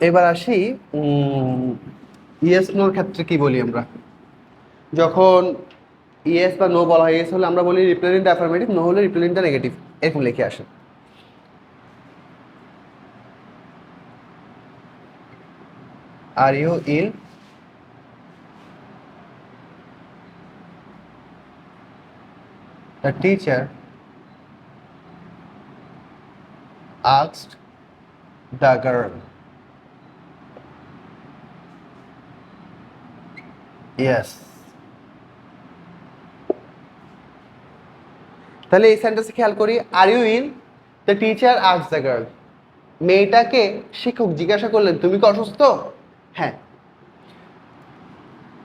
এবার আসি ইয়েস নোর ক্ষেত্রে কি বলি আমরা যখন ইয়েস বা নো বলা হয়। ইয়েস হলে আমরা বলি রিপ্রেজেন্ট দ্য অ্যাফার্মেটিভ, নো হলে রিপ্রেজেন্ট দ্য নেগেটিভ, এরকম লিখে আসে। আর you ill? The teacher asked the girl. Yes. তাহলে এই সেন্টেন্সে খেয়াল করি, are you ill? The teacher asked the girl. মেয়েটাকে শিক্ষক জিজ্ঞাসা করলেন, তুমি কি অসুস্থ? হ্যাঁ।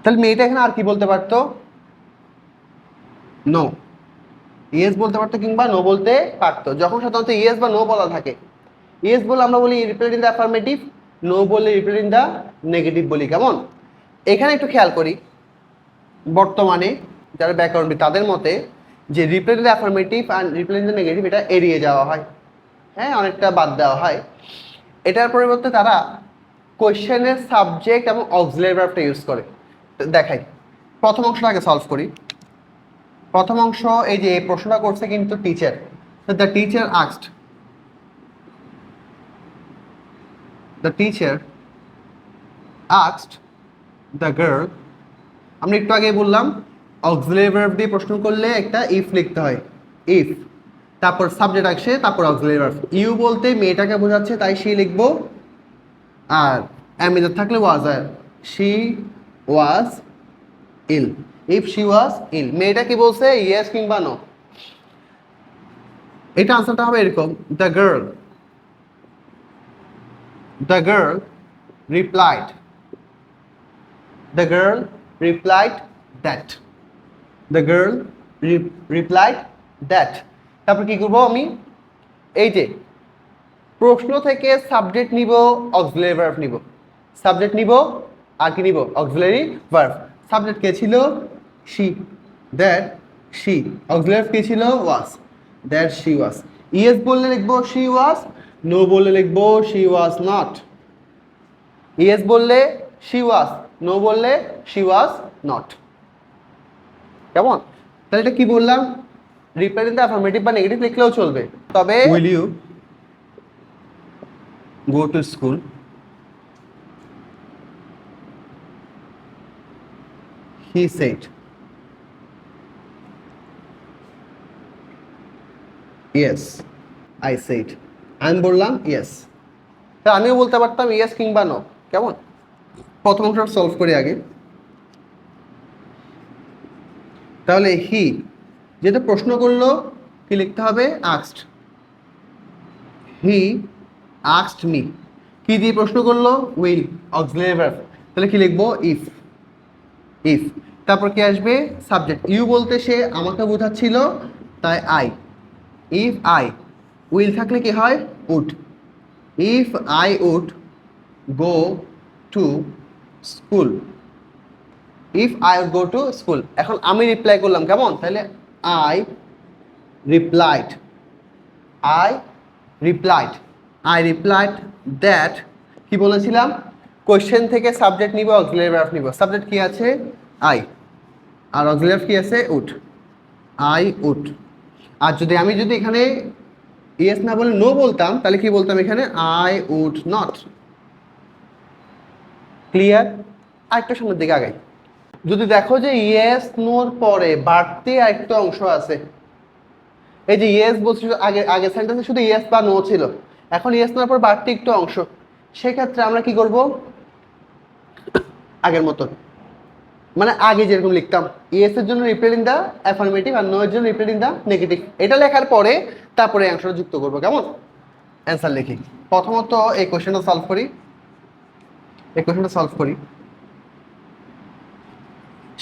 তাহলে মেয়েটা এখানে আর কি বলতে পারতো? নো। ইয়েস বলতে পারতো কিংবা নো বলতে পারতো। যখন সাধারণত ইয়েস বা নো বলা থাকে, ইয়েস বলে আমরা বলি রিপ্রেজেন্ট দ্য অ্যাফার্মেটিভ, নো বললে রিপ্রেজেন্ট দ্য নেগেটিভ বলি। কেমন? এখানে একটু খেয়াল করি, বর্তমানে যারা ব্যাকরণবিদ তাদের মতে যে রিপ্রেজেন্ট দ্য অ্যাফার্মেটিভ আর রিপ্রেজেন্ট দ্য নেগেটিভ এটা এড়িয়ে যাওয়া হয়, হ্যাঁ, অনেকটা বাদ দেওয়া হয়। এটার পরিবর্তে তারা কোয়েশ্চেনের সাবজেক্ট এবং অক্সিলারি ভার্বটা ইউজ করে। দেখাই, প্রথম অংশটা আগে সলভ করি। প্রথম অংশ, এই যে এই প্রশ্নটা করছে কিন্তু teacher, the teacher asked, the teacher asked the girl. আমরা একটু আগে বললাম অক্সিলারি ভার্ব দিয়ে প্রশ্ন করলে একটা ইফ লিখতে হয়, ইফ, তারপর সাবজেক্ট আসে, তারপর অক্সিলারি ভার্ব। ইউ বলতে মেয়েটাকে বোঝাচ্ছে, তাই সি লিখবো, আর অ্যামিজার থাকলে ওয়াজ, আর she was ill. If she was ill, মেয়েটা কি বলছে, ইয়েস কিংবা নো। এটা আনসারটা হবে এরকম, the girl replied, the girl replied that, the girl replied that. তারপর কি করবো আমি, এই যে প্রশ্ন থেকে সাবজেক্ট নিব, অক্সিলারি ভার্ব নিব, সাবজেক্ট নিব আর কি নিব, অক্সিলারি ভার্ব। সাবজেক্ট কে ছিল, she, that she. Auxiliary verb কে ছিল, was, that she was. Yes বললে লিখবো শি ওয়াজ, নো বললে লিখবো শি ওয়াজ নট। ইয়েস বললে শি ওয়াজ, নো বললে শি ওয়াজ নট। কেমন? তাহলে এটা কি বললাম, রিপ্রেজেন্ট দ্য অ্যাফার্মেটিভ বা নেগেটিভ লিখলেও চলবে। তবে will you go to school? He said. Yes, I said. আমি বললাম yes. তা আমিও বলতে পারতাম yes কিংবা no। কেমন? প্রথম অংশটা সলভ করি আগে। তাহলে হি যেটা প্রশ্ন করলো কি লিখতে হবে, asked. He asked me. কি দিয়ে প্রশ্ন করলো, will, auxiliary verb। তাহলে কি লিখবো, if, if। তারপর কি আসবে, সাবজেক্ট। ইউ বলতে সে আমাকে বোঝাচ্ছিল, তাই আই। ইফ আই, উইল থাকলে কি হয়, would. If I would go to school, if I would go to school. এখন আমি রিপ্লাই করলাম, কেমন? তাহলে I replied, I replied, I replied that. কি বলেছিলাম, কোয়েশ্চেন থেকে সাবজেক্ট নিব, অক্সিলারি ভার্ব নিব। সাবজেক্ট কি আছে, আই, আর অক্সিলারি ভার্ব কি আছে, উড, আই উড। আর আমি যদি এখানে ইয়েস না বলে নো বলতাম, তাহলে কি বলতাম এখানে, আই উড নট। ক্লিয়ার? আরেকটা সামনের দিকে আগাই। যদি দেখো যে ইয়েস নোর পরে বাড়তি আরেকটা অংশ আছে, এই যে ইয়েস বলছি, আগে আগে সেন্টেন্সে শুধু ইয়েস বা নো ছিল, এখন ইয়েস নোর পর বাড়তি একটু অংশ, সেক্ষেত্রে আমরা কি করব, আগের মতো, মানে আগে যেরকম লিখতাম, ইয়েস এর জন্য রিপ্রেজেন্ট দ্য অ্যাফার্মেটিভ আর নো এর জন্য রিপ্রেজেন্ট দ্য নেগেটিভ, এটা লেখার পরে তারপরে অংশটা যুক্ত করবো। কেমন? অ্যান্সার লিখি। প্রথমত এই কোশ্চেনটা সলভ করি,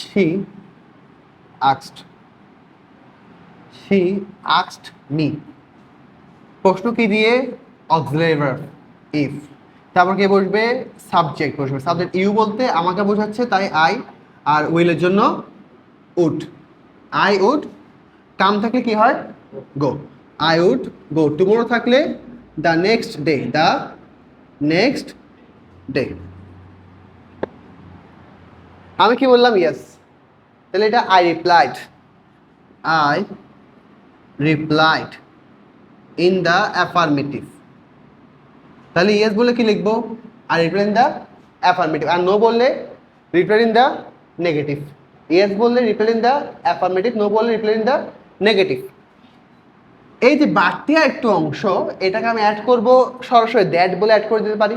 she asked me। প্রশ্ন কি দিয়ে, অক্সিলারি ভার্ব ইফ। তারপর কে বসবে, সাবজেক্ট বসবে। সাবজেক্ট ইউ বলতে আমাকে বোঝাচ্ছে, তাই আই, আর উইলের জন্য উড। আই উড, কাম থাকলে কি হয়, go. I would go. Tomorrow থাকলে the next day, the next day. আমি কি বললাম? ইয়েস। তাহলে এটা I replied in the affirmative. তাহলে ইয়েস বলে কি লিখবো? I reply in the affirmative. আর নো বললে reply in the negative. Yes বললে reply in the affirmative, no বললে রিপ্লাই ইন দ্য নেগেটিভ। এই যে বাড়তি একটু অংশ, এটাকে আমি অ্যাড করব সরাসরি দ্যাট বলে অ্যাড করে দিতে পারি,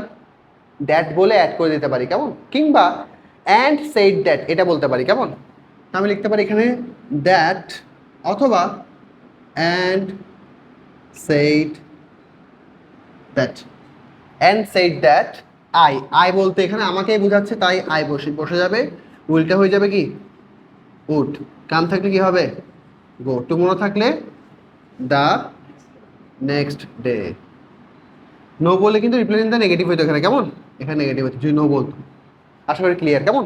দ্যাট বলে অ্যাড করে দিতে পারি, কেমন? কিংবা অ্যান্ড সেইড দ্যাট এটা বলতে পারি, কেমন? আমি লিখতে পারি এখানে দ্যাট অথবা and said that. And said that I বলতে এখানে আমাকেই বোঝাচ্ছে, তাই আই বসে যাবে। উইলটা হয়ে যাবে কি? উড। কাম থাকলে কি হবে? গো। টুমোরো থাকলে দ্য নেক্সট ডে। নো বললে কিন্তু রিপ্লাই ইন দ্য নেগেটিভ হইতো এখানে, কেমন? এখানে নেগেটিভ হচ্ছে যদি নো বলতো। আশা করি ক্লিয়ার, কেমন?